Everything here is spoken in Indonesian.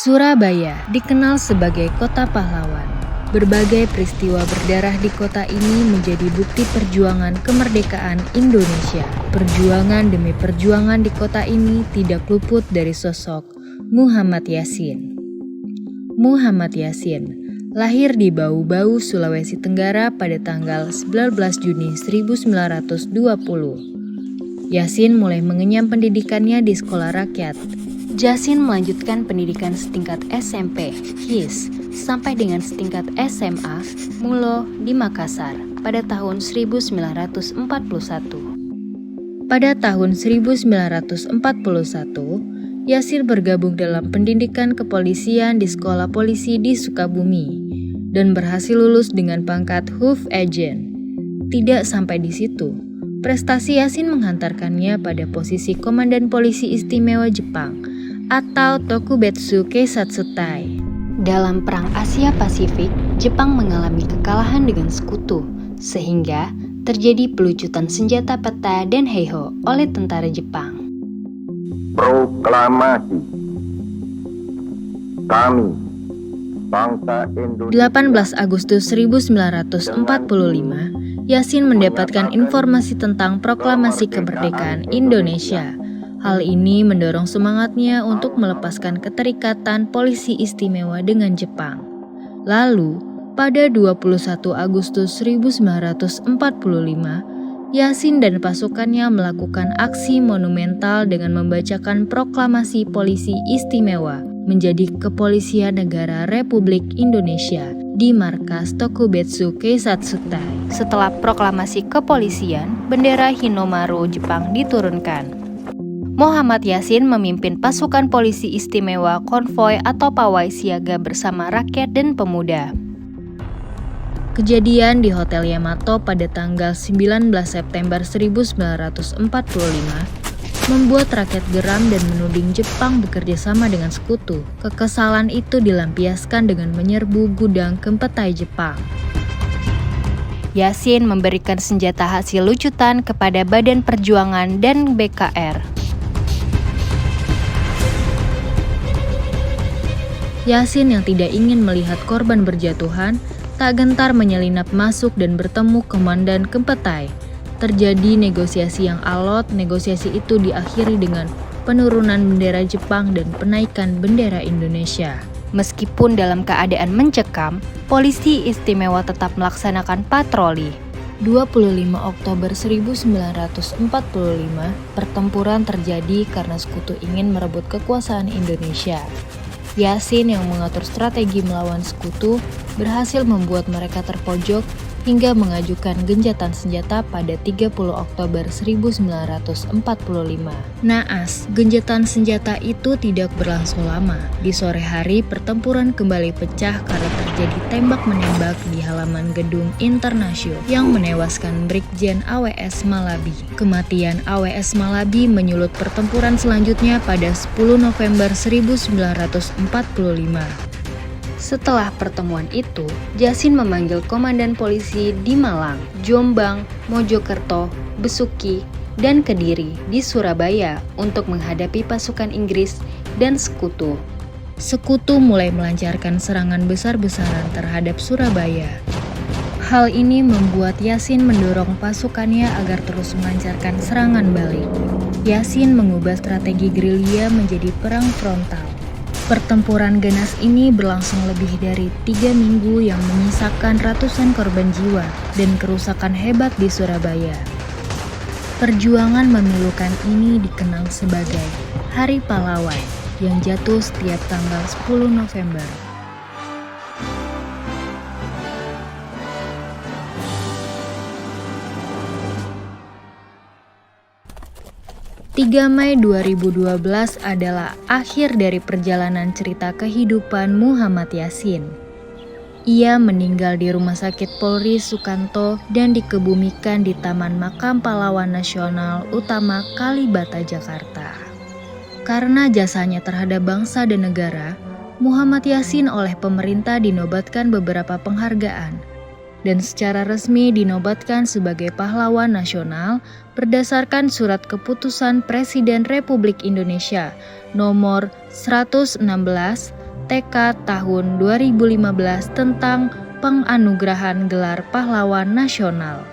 Surabaya dikenal sebagai kota pahlawan. Berbagai peristiwa berdarah di kota ini menjadi bukti perjuangan kemerdekaan Indonesia. Perjuangan demi perjuangan di kota ini tidak luput dari sosok Muhammad Yasin. Muhammad Yasin lahir di Bau-Bau, Sulawesi Tenggara pada tanggal 19 Juni 1920. Yasin mulai mengenyam pendidikannya di sekolah rakyat. Yasin melanjutkan pendidikan setingkat SMP, HIS, sampai dengan setingkat SMA, Mulo di Makassar pada tahun 1941. Pada tahun 1941, Yasin bergabung dalam pendidikan kepolisian di Sekolah Polisi di Sukabumi dan berhasil lulus dengan pangkat Hoof Agent. Tidak sampai di situ, prestasi Yasin menghantarkannya pada posisi Komandan Polisi Istimewa Jepang atau Tokubetsu Keisatsutai. Dalam Perang Asia Pasifik, Jepang mengalami kekalahan dengan sekutu, sehingga terjadi pelucutan senjata peta dan heiho oleh tentara Jepang. Proklamasi kami, bangsa Indonesia. 18 Agustus 1945, Yasin mendapatkan informasi tentang proklamasi kemerdekaan Indonesia. Hal ini mendorong semangatnya untuk melepaskan keterikatan polisi istimewa dengan Jepang. Lalu, pada 21 Agustus 1945, Yasin dan pasukannya melakukan aksi monumental dengan membacakan proklamasi polisi istimewa menjadi Kepolisian Negara Republik Indonesia di markas Tokubetsu Keisatsutai. Setelah proklamasi kepolisian, bendera Hinomaru Jepang diturunkan. Muhammad Yasin memimpin pasukan polisi istimewa konvoi atau pawai siaga bersama rakyat dan pemuda. Kejadian di Hotel Yamato pada tanggal 19 September 1945 membuat rakyat geram dan menuding Jepang bekerja sama dengan sekutu. Kekesalan itu dilampiaskan dengan menyerbu gudang Kempetai Jepang. Yasin memberikan senjata hasil lucutan kepada Badan Perjuangan dan BKR. Yasin yang tidak ingin melihat korban berjatuhan, tak gentar menyelinap masuk dan bertemu Komandan Kempetai. Terjadi negosiasi yang alot. Negosiasi itu diakhiri dengan penurunan bendera Jepang dan penaikan bendera Indonesia. Meskipun dalam keadaan mencekam, polisi istimewa tetap melaksanakan patroli. 25 Oktober 1945, pertempuran terjadi karena sekutu ingin merebut kekuasaan Indonesia. Yasin yang mengatur strategi melawan sekutu berhasil membuat mereka terpojok hingga mengajukan gencatan senjata pada 30 Oktober 1945. Naas, gencatan senjata itu tidak berlangsung lama. Di sore hari, pertempuran kembali pecah karena terjadi tembak-menembak di halaman gedung Internasio yang menewaskan Brigjen AWS Malabi. Kematian AWS Malabi menyulut pertempuran selanjutnya pada 10 November 1945. Setelah pertemuan itu, Yasin memanggil komandan polisi di Malang, Jombang, Mojokerto, Besuki, dan Kediri di Surabaya untuk menghadapi pasukan Inggris dan sekutu. Sekutu mulai melancarkan serangan besar-besaran terhadap Surabaya. Hal ini membuat Yasin mendorong pasukannya agar terus melancarkan serangan balik. Yasin mengubah strategi gerilya menjadi perang frontal. Pertempuran ganas ini berlangsung lebih dari 3 minggu yang menyisakan ratusan korban jiwa dan kerusakan hebat di Surabaya. Perjuangan memilukan ini dikenal sebagai Hari Pahlawan yang jatuh setiap tanggal 10 November. 3 Mei 2012 adalah akhir dari perjalanan cerita kehidupan Muhammad Yasin. Ia meninggal di Rumah Sakit Polri Sukanto dan dikebumikan di Taman Makam Pahlawan Nasional Utama Kalibata, Jakarta. Karena jasanya terhadap bangsa dan negara, Muhammad Yasin oleh pemerintah dinobatkan beberapa penghargaan dan secara resmi dinobatkan sebagai pahlawan nasional berdasarkan Surat Keputusan Presiden Republik Indonesia nomor 116 TK tahun 2015 tentang penganugerahan gelar pahlawan nasional.